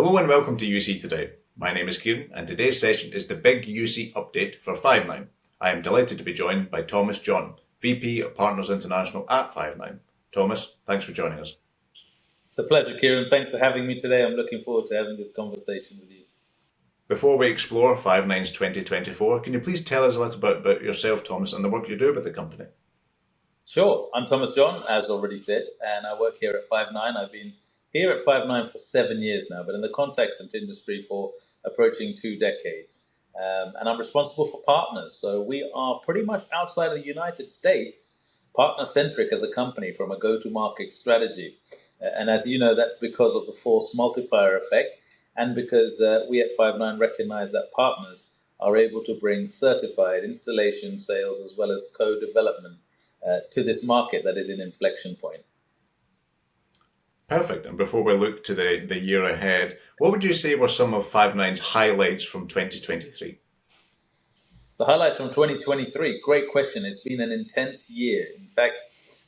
Hello and welcome to UC Today. My name is Kieran and today's session is the big UC update for Five9. I am delighted to be joined by Thomas John, VP of Partners International at Five9. Thomas, thanks for joining us. It's a pleasure, Kieran. Thanks for having me today. I'm looking forward to having this conversation with you. Before we explore Five9's 2024, can you please tell us a little bit about yourself, Thomas, and the work you do with the company? Sure. I'm Thomas John, as already said, and I work here at Five9. I've been here at Five9 for 7 years now, but in the contact center industry for approaching 2 decades. And I'm responsible for partners. So we are pretty much outside of the United States, partner-centric as a company from a go-to-market strategy. And as you know, that's because of the force multiplier effect and because we at Five9 recognize that partners are able to bring certified installation sales as well as co-development to this market that is in inflection point. Perfect. And before we look to the year ahead, what would you say were some of Five9's highlights from 2023? The highlight from 2023, great question. It's been an intense year. In fact,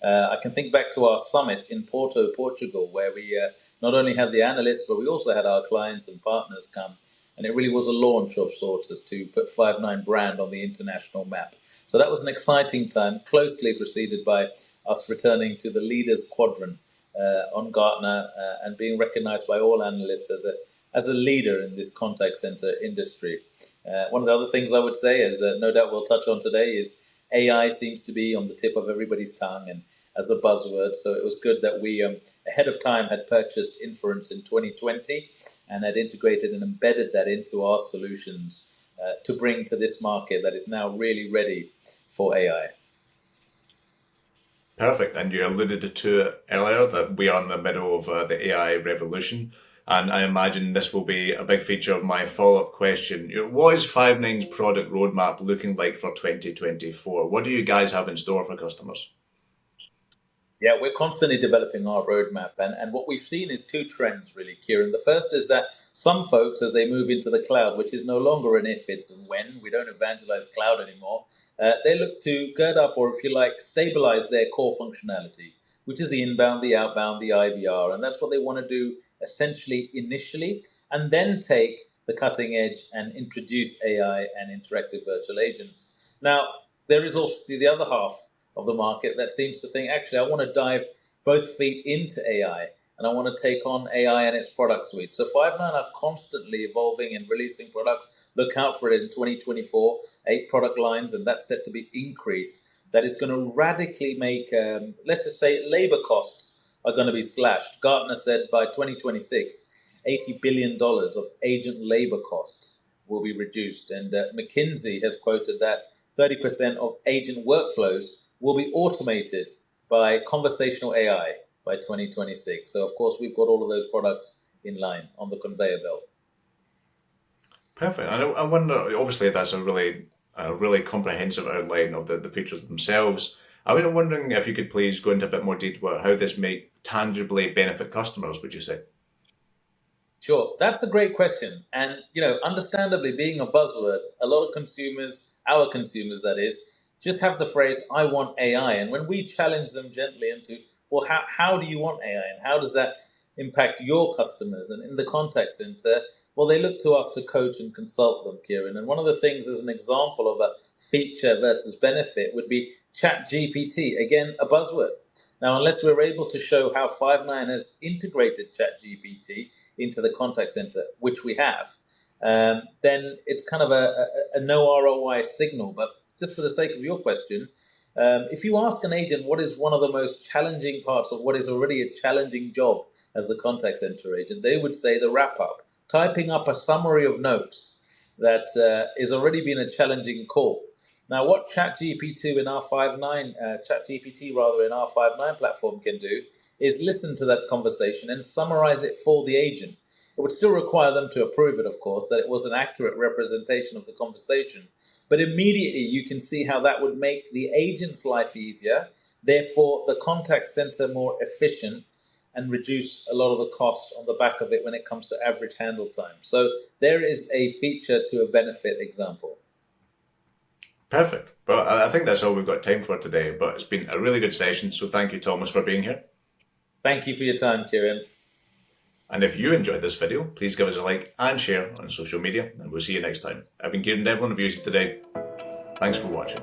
I can think back to our summit in Porto, Portugal, where we not only had the analysts, but we also had our clients and partners come. And it really was a launch of sorts as to put Five9 brand on the international map. So that was an exciting time, closely preceded by us returning to the leaders quadrant on Gartner and being recognized by all analysts as a leader in this contact center industry. One of the other things I would say is no doubt we'll touch on today is AI seems to be on the tip of everybody's tongue and as a buzzword. So it was good that we ahead of time had purchased Inference in 2020 and had integrated and embedded that into our solutions to bring to this market that is now really ready for AI. Perfect. And you alluded to it earlier that we are in the middle of the AI revolution. And I imagine this will be a big feature of my follow-up question. What is Five9's product roadmap looking like for 2024? What do you guys have in store for customers? Yeah, we're constantly developing our roadmap. And what we've seen is 2 trends, really, Kieran. The first is that some folks, as they move into the cloud, which is no longer an if, it's a when, we don't evangelize cloud anymore, they look to gird up, or if you like, stabilize their core functionality, which is the inbound, the outbound, the IVR. And that's what they want to do essentially initially, and then take the cutting edge and introduce AI and interactive virtual agents. Now, there is also the other half of the market that seems to think, actually, I want to dive both feet into AI and I want to take on AI and its product suite. So Five9 are constantly evolving and releasing product. Look out for it in 2024, 8 product lines, and that's set to be increased. That is going to radically make, let's just say, labor costs are going to be slashed. Gartner said by 2026, $80 billion of agent labor costs will be reduced. And McKinsey have quoted that 30% of agent workflows will be automated by conversational AI by 2026. So, of course, we've got all of those products in line on the conveyor belt. Perfect. I wonder, obviously, that's a really comprehensive outline of the features themselves. I was wondering if you could please go into a bit more detail about how this may tangibly benefit customers, would you say? Sure, that's a great question. And, understandably, being a buzzword, a lot of consumers, our consumers that is, just have the phrase, I want AI. And when we challenge them gently into, well, how do you want AI? And how does that impact your customers? And in the contact center, well, they look to us to coach and consult them, Kieran. And one of the things as an example of a feature versus benefit would be ChatGPT, again, a buzzword. Now, unless we're able to show how Five9 has integrated ChatGPT into the contact center, which we have, then it's kind of a no ROI signal. But just for the sake of your question, if you ask an agent what is one of the most challenging parts of what is already a challenging job as a contact center agent, they would say the wrap-up, typing up a summary of notes that is already been a challenging call. Now, what ChatGPT in our Five9 platform can do is listen to that conversation and summarize it for the agent. It would still require them to approve it, of course, that it was an accurate representation of the conversation. But immediately you can see how that would make the agent's life easier, therefore the contact center more efficient, and reduce a lot of the costs on the back of it when it comes to average handle time. So there is a feature to a benefit example. Perfect. Well, I think that's all we've got time for today, but it's been a really good session. So thank you, Thomas, for being here. Thank you for your time, Kieran. And if you enjoyed this video, please give us a like and share on social media, and we'll see you next time. I've been Kieran Devlin of Use It Today. Thanks for watching.